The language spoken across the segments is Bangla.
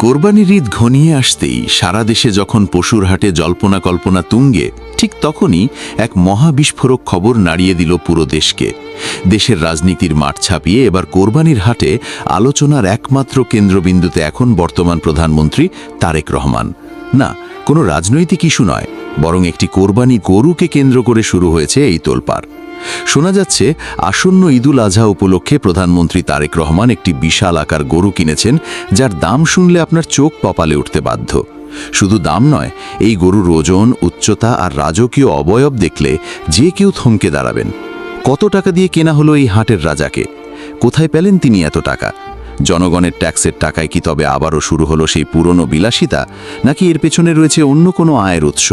কোরবানির ঈদ ঘনিয়ে আসতেই সারা দেশে যখন পশুর হাটে জল্পনা কল্পনা তুঙ্গে, ঠিক তখনই এক মহাবিস্ফোরক খবর নাড়িয়ে দিল পুরো দেশকে। দেশের রাজনীতির মাঠ ছাপিয়ে এবার কোরবানির হাটে আলোচনার একমাত্র কেন্দ্রবিন্দুতে এখন বর্তমান প্রধানমন্ত্রী তারেক রহমান। না, কোনো রাজনৈতিক ইস্যু নয়, বরং একটি কোরবানি গরুকে কেন্দ্র করে শুরু হয়েছে এই তোলপাড়। শোনা যাচ্ছে আসন্ন ঈদুল আজহা উপলক্ষে প্রধানমন্ত্রী তারেক রহমান একটি বিশাল আকার গরু কিনেছেন, যার দাম শুনলে আপনার চোখ কপালে উঠতে বাধ্য। শুধু দাম নয়, এই গরুর ওজন, উচ্চতা আর রাজকীয় অবয়ব দেখলে যে কেউ থমকে দাঁড়াবেন। কত টাকা দিয়ে কেনা হলো এই হাটের রাজাকে? কোথায় পেলেন তিনি এত টাকা? জনগণের ট্যাক্সের টাকায় কি তবে আবারও শুরু হলো সেই পুরনো বিলাসিতা, নাকি এর পেছনে রয়েছে অন্য কোনো আয়ের উৎস?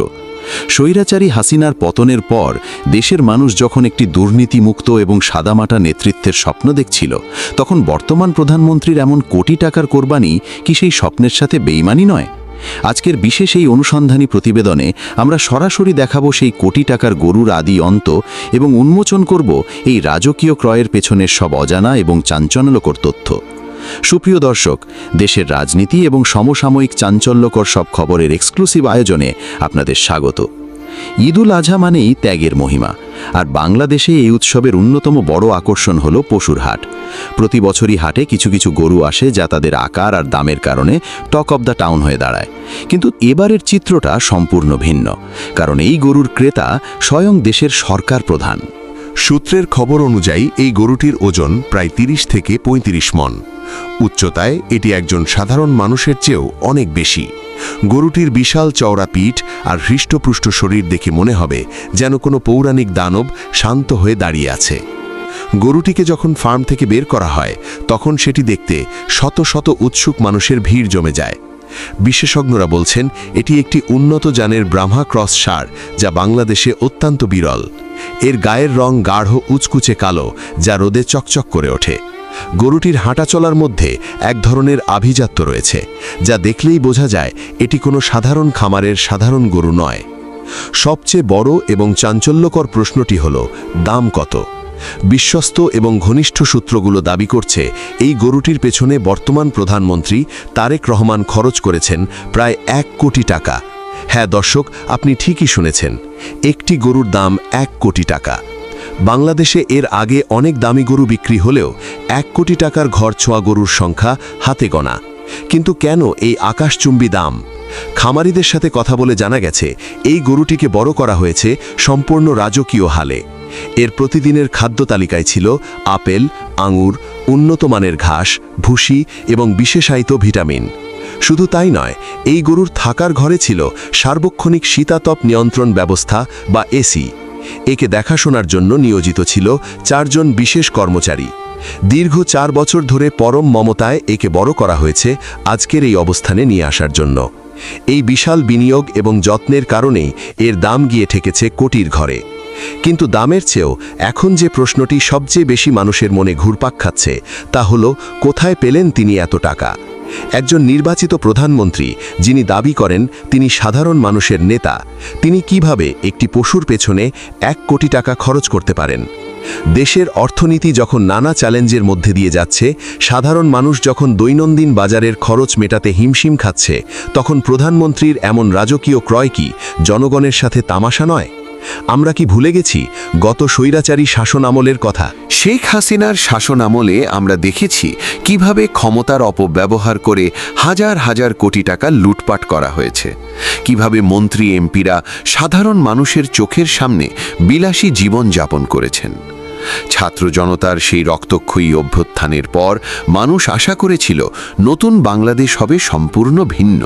স্বৈরাচারী হাসিনার পতনের পর দেশের মানুষ যখন একটি দুর্নীতিমুক্ত এবং সাদামাটা নেতৃত্বের স্বপ্ন দেখছিল, তখন বর্তমান প্রধানমন্ত্রীর এমন কোটি টাকার কোরবানি কি সেই স্বপ্নের সাথে বেইমানি নয়? আজকের বিশেষ এই অনুসন্ধানী প্রতিবেদনে আমরা সরাসরি দেখাবো সেই কোটি টাকার গরুর আদি অন্ত এবং উন্মোচন করব এই রাজকীয় ক্রয়ের পেছনের সব অজানা এবং চাঞ্চল্যকর তথ্য। সুপ্রিয় দর্শক, দেশের রাজনীতি এবং সমসাময়িক চাঞ্চল্যকর সব খবরের এক্সক্লুসিভ আয়োজনে আপনাদের স্বাগত। ঈদুল আজহা মানেই ত্যাগের মহিমা, আর বাংলাদেশে এই উৎসবের অন্যতম বড় আকর্ষণ হলো পশুর হাট। প্রতি বছরই হাটে কিছু কিছু গরু আসে যা তাদের আকার আর দামের কারণে টক অব দ্য টাউন হয়ে দাঁড়ায়। কিন্তু এবারের চিত্রটা সম্পূর্ণ ভিন্ন, কারণ এই গরুর ক্রেতা স্বয়ং দেশের সরকার প্রধান। সূত্রের খবর অনুযায়ী এই গরুটির ওজন প্রায় ৩০ থেকে ৩৫ মণ। উচ্চতায় এটি একজন সাধারণ মানুষের চেয়েও অনেক বেশি। গরুটির বিশাল চওড়া পিঠ আর হৃষ্টপুষ্ট শরীর দেখে মনে হবে যেন কোনো পৌরাণিক দানব শান্ত হয়ে দাঁড়িয়ে আছে। গরুটিকে যখন ফার্ম থেকে বের করা হয়, তখন সেটি দেখতে শত শত উৎসুক মানুষের ভিড় জমে যায়। বিশেষজ্ঞরা বলছেন এটি একটি উন্নত জানের ব্রাহ্মা ক্রস ষাঁড়, যা বাংলাদেশে অত্যন্ত বিরল। এর গায়ের রং গাঢ় উচকুচে কালো, যা রোদে চকচক করে ওঠে। গরুটির হাঁটা চলার মধ্যে এক ধরনের আভিজাত্য রয়েছে, যা দেখলেই বোঝা যায় এটি কোনো সাধারণ খামারের সাধারণ গরু নয়। সবচেয়ে বড় এবং চাঞ্চল্যকর প্রশ্নটি হল, দাম কত? বিশ্বস্ত এবং ঘনিষ্ঠ সূত্রগুলো দাবি করছে এই গরুটির পেছনে বর্তমান প্রধানমন্ত্রী তারেক রহমান খরচ করেছেন প্রায় ১ কোটি টাকা। হ্যাঁ দর্শক, আপনি ঠিকই শুনেছেন, একটি গরুর দাম ১ কোটি টাকা। বাংলাদেশে এর আগে অনেক দামি গরু বিক্রি হলেও ১ কোটি টাকার ঘর ছোঁয়া গরুর সংখ্যা হাতে গোনা। কিন্তু কেন এই আকাশচুম্বী দাম? খামারিদের সাথে কথা বলে জানা গেছে এই গরুটিকে বড় করা হয়েছে সম্পূর্ণ রাজকীয় হালে। এর প্রতিদিনের খাদ্য তালিকায় ছিল আপেল, আঙুর, উন্নত মানের ঘাস, ভুসি এবং বিশেষায়িত ভিটামিন। শুধু তাই নয়, এই গরুর থাকার ঘরে ছিল সার্বক্ষণিক শীতাতপ নিয়ন্ত্রণ ব্যবস্থা বা এসি। একে দেখাশোনার জন্য নিয়োজিত ছিল ৪ জন বিশেষ কর্মচারী। দীর্ঘ ৪ বছর ধরে পরম মমতায় একে বড় করা হয়েছে আজকের এই অবস্থানে নিয়ে আসার জন্য। এই বিশাল বিনিয়োগ এবং যত্নের কারণেই এর দাম গিয়ে ঠেকেছে কোটির ঘরে। কিন্তু দামের চেয়েও এখন যে প্রশ্নটি সবচেয়ে বেশি মানুষের মনে ঘুরপাক খাচ্ছে, তা হলো কোথায় পেলেন তিনি এত টাকা? একজন নির্বাচিত প্রধানমন্ত্রী, যিনি দাবি করেন তিনি সাধারণ মানুষের নেতা, তিনি কিভাবে একটি পশুর পেছনে ১ কোটি টাকা খরচ করতে পারেন? দেশের অর্থনীতি যখন নানা চ্যালেঞ্জের মধ্যে দিয়ে যাচ্ছে, সাধারণ মানুষ যখন দৈনন্দিন বাজারের খরচ মেটাতে হিমশিম খাচ্ছে, তখন প্রধানমন্ত্রীর এমন রাজকীয় ক্রয় কি জনগণের সাথে তামাশা নয়? আমরা কি ভুলে গেছি গত স্বৈরাচারী শাসন আমলের কথা? শেখ হাসিনার শাসন আমলে আমরা দেখেছি কিভাবে ক্ষমতার অপব্যবহার করে হাজার হাজার কোটি টাকা লুটপাট করা হয়েছে, কিভাবে মন্ত্রী এমপিরা সাধারণ মানুষের চোখের সামনে বিলাসী জীবন যাপন করেছেন। ছাত্র জনতার সেই রক্তক্ষয়ী অভ্যুত্থানের পর মানুষ আশা করেছিল নতুন বাংলাদেশ হবে সম্পূর্ণ ভিন্ন।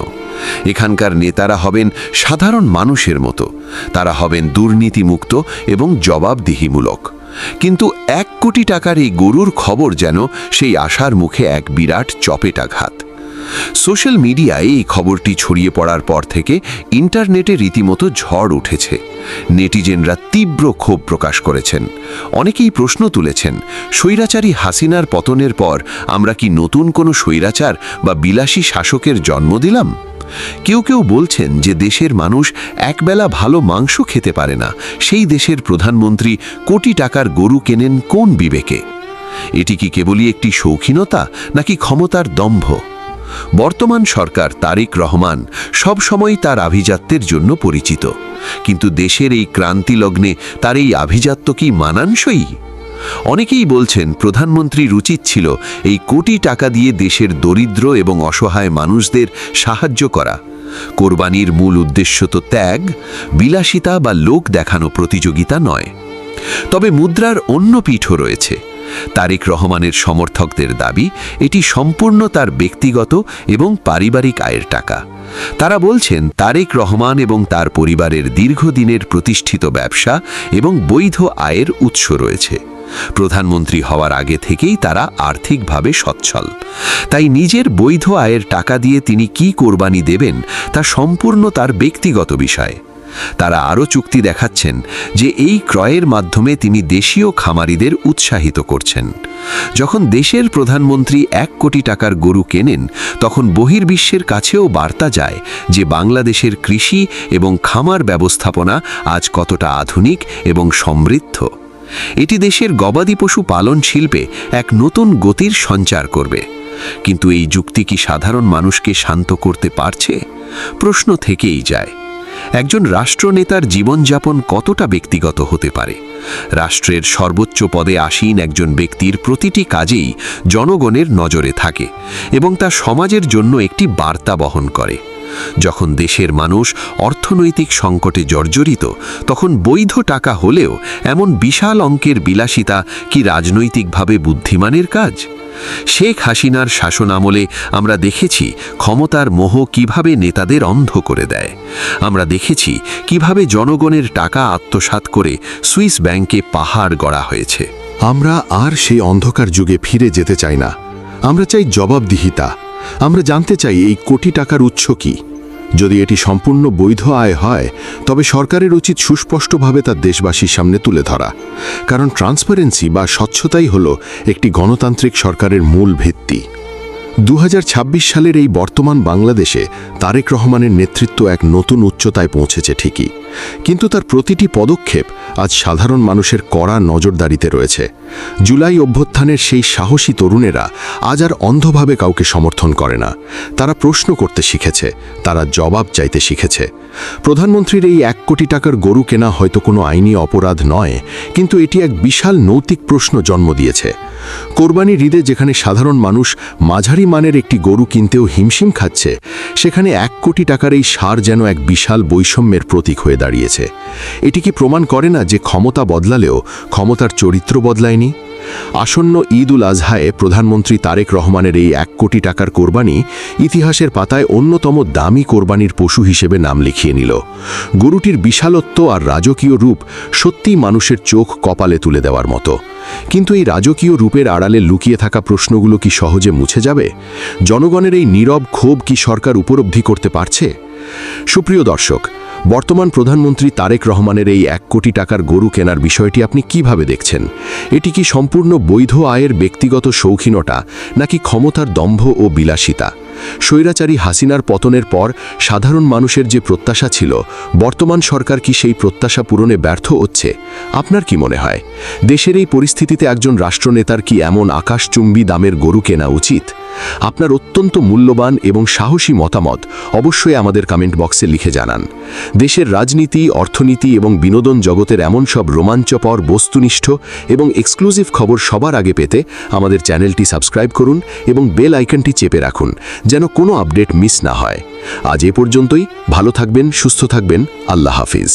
এখানকার নেতারা হবেন সাধারণ মানুষের মতো, তারা হবেন দুর্নীতিমুক্ত এবং জবাবদিহিমূলক। কিন্তু ১ কোটি টাকার এই গরুর খবর যেন সেই আশার মুখে এক বিরাট চপেটাঘাত। সোশ্যাল মিডিয়ায় এই খবরটি ছড়িয়ে পড়ার পর থেকে ইন্টারনেটে রীতিমতো ঝড় উঠেছে। নেটিজেনরা তীব্র ক্ষোভ প্রকাশ করেছেন। অনেকেই প্রশ্ন তুলেছেন, স্বৈরাচারী হাসিনার পতনের পর আমরা কি নতুন কোনো স্বৈরাচার বা বিলাসী শাসকের জন্ম দিলাম? কেউ কেউ বলছেন যে দেশের মানুষ একবেলা ভালো মাংস খেতে পারে না, সেই দেশের প্রধানমন্ত্রী কোটি টাকার গরু কেনেন কোন বিবেকে? এটি কি কেবলই একটি শৌখিনতা, নাকি ক্ষমতার দম্ভ? বর্তমান সরকার তারেক রহমান সবসময় তার আভিজাত্যের জন্য পরিচিত, কিন্তু দেশের এই ক্রান্তি লগ্নে তার এই আভিজাত্য কি মানানসই? অনেকেই বলছেন প্রধানমন্ত্রীর উচিত ছিল এই কোটি টাকা দিয়ে দেশের দরিদ্র এবং অসহায় মানুষদের সাহায্য করা। কোরবানির মূল উদ্দেশ্য তো ত্যাগ, বিলাসিতা বা লোক দেখানো প্রতিযোগিতা নয়। তবে মুদ্রার অন্য পিঠও রয়েছে। তারেক রহমানের সমর্থকদের দাবি এটি সম্পূর্ণ তার ব্যক্তিগত এবং পারিবারিক আয়ের টাকা। তারা বলছেন তারেক রহমান এবং তার পরিবারের দীর্ঘদিনের প্রতিষ্ঠিত ব্যবসা এবং বৈধ আয়ের উৎস রয়েছে। প্রধানমন্ত্রী হওয়ার আগে থেকেই তারা আর্থিকভাবে সচ্ছল। তাই নিজের বৈধ আয়ের টাকা দিয়ে তিনি কি কোরবানি দেবেন তা সম্পূর্ণ তার ব্যক্তিগত বিষয়। তারা আরও চুক্তি দেখাচ্ছেন যে এই ক্রয়ের মাধ্যমে তিনি দেশীয় খামারিদের উৎসাহিত করছেন। যখন দেশের প্রধানমন্ত্রী 1 কোটি টাকার গরু কেনেন, তখন বহির্বিশ্বের কাছেও বার্তা যায় যে বাংলাদেশের কৃষি এবং খামার ব্যবস্থাপনা আজ কতটা আধুনিক এবং সমৃদ্ধ। এটি দেশের গবাদি পশু পালন শিল্পে এক নতুন গতির সঞ্চার করবে। কিন্তু এই যুক্তি কি সাধারণ মানুষকে শান্ত করতে পারছে? প্রশ্ন থেকেই যায়। একজন রাষ্ট্রনেতার জীবনযাপন কতটা ব্যক্তিগত হতে পারে? রাষ্ট্রের সর্বোচ্চ পদে আসীন একজন ব্যক্তির প্রতিটি কাজেই জনগণের নজরে থাকে এবং তা সমাজের জন্য একটি বার্তা বহন করে। যখন দেশের মানুষ অর্থনৈতিক সংকটে জর্জরিত, তখন বৈধ টাকা হলেও এমন বিশাল অঙ্কের বিলাসিতা কি রাজনৈতিকভাবে বুদ্ধিমানের কাজ? শেখ হাসিনার শাসনামলে আমরা দেখেছি ক্ষমতার মোহ কিভাবে নেতাদের অন্ধ করে দেয়। আমরা দেখেছি কিভাবে জনগণের টাকা আত্মসাৎ করে সুইস ব্যাংকে পাহাড় গড়া হয়েছে। আমরা আর সেই অন্ধকার যুগে ফিরে যেতে চাই না। আমরা চাই জবাবদিহিতা। আমরা জানতে চাই এই কোটি টাকার উৎস কি। যদি এটি সম্পূর্ণ বৈধ আয় হয়, তবে সরকারের উচিত সুস্পষ্টভাবে তা দেশবাসীর সামনে তুলে ধরা। কারণ ট্রান্সপারেন্সি বা স্বচ্ছতাই হল একটি গণতান্ত্রিক সরকারের মূল ভিত্তি। 2026 সালের এই বর্তমান বাংলাদেশে তারেক রহমানের নেতৃত্ব এক নতুন উচ্চতায় পৌঁছেছে ঠিকই, কিন্তু তার প্রতিটি পদক্ষেপ আজ সাধারণ মানুষের কড়া নজরদারিতে রয়েছে। জুলাই অভ্যুত্থানের সেই সাহসী তরুণেরা আজ আর অন্ধভাবে কাউকে সমর্থন করে না। তারা প্রশ্ন করতে শিখেছে, তারা জবাব চাইতে শিখেছে। প্রধানমন্ত্রীর এই 1 কোটি টাকার গরু কেনা হয়তো কোনো আইনি অপরাধ নয়, কিন্তু এটি এক বিশাল নৈতিক প্রশ্ন জন্ম দিয়েছে। কোরবানির ঈদে যেখানে সাধারণ মানুষ মাঝারি মানের একটি গরু কিনতেও হিমশিম খাচ্ছে, সেখানে 1 কোটি টাকার এই সার যেন এক বিশাল বৈষম্যের প্রতীক হয়ে দাঁড়িয়েছে। এটি কি প্রমাণ করে না যে ক্ষমতা বদলালেও ক্ষমতার চরিত্র বদলায়নি? আসন্ন ঈদ উল আজহায় প্রধানমন্ত্রী তারেক রহমানের এই 1 কোটি টাকার কোরবানি ইতিহাসের পাতায় অন্যতম দামি কোরবানির পশু হিসেবে নাম লিখিয়ে নিল। গরুটির বিশালত্ব আর রাজকীয় রূপ সত্যিই মানুষের চোখ কপালে তুলে দেওয়ার মতো। কিন্তু এই রাজকীয় রূপের আড়ালে লুকিয়ে থাকা প্রশ্নগুলো কি সহজে মুছে যাবে? জনগণের এই নীরব ক্ষোভ কি সরকার উপলব্ধি করতে পারছে? সুপ্রিয় দর্শক, বর্তমান প্রধানমন্ত্রী তারেক রহমানের এই 1 কোটি টাকার গরু কেনার বিষয়টি আপনি কিভাবে দেখছেন? এটি কি সম্পূর্ণ বৈধ আয়ের ব্যক্তিগত শৌখিনতা, নাকি ক্ষমতার দম্ভ ও বিলাসিতা? স্বৈরাচারী হাসিনার পতনের পর সাধারণ মানুষের যে প্রত্যাশা ছিল, বর্তমান সরকার কি সেই প্রত্যাশা পূরণে ব্যর্থ হচ্ছে? আপনার কি মনে হয়, দেশের এই পরিস্থিতিতে একজন রাষ্ট্রনেতার কি এমন আকাশচুম্বী দামের গরু কেনা উচিত? আপনার অত্যন্ত মূল্যবান এবং সাহসী মতামত অবশ্যই আমাদের কমেন্ট বক্সে লিখে জানান। দেশের রাজনীতি, অর্থনীতি এবং বিনোদন জগতের এমন সব রোমাঞ্চকর, বস্তুনিষ্ঠ এবং এক্সক্লুসিভ খবর সবার আগে পেতে আমাদের চ্যানেলটি সাবস্ক্রাইব করুন এবং বেল আইকনটি চেপে রাখুন, যেন কোনো আপডেট মিস না হয়। আজ এ পর্যন্তই। ভালো থাকবেন, সুস্থ থাকবেন। আল্লাহ হাফিজ।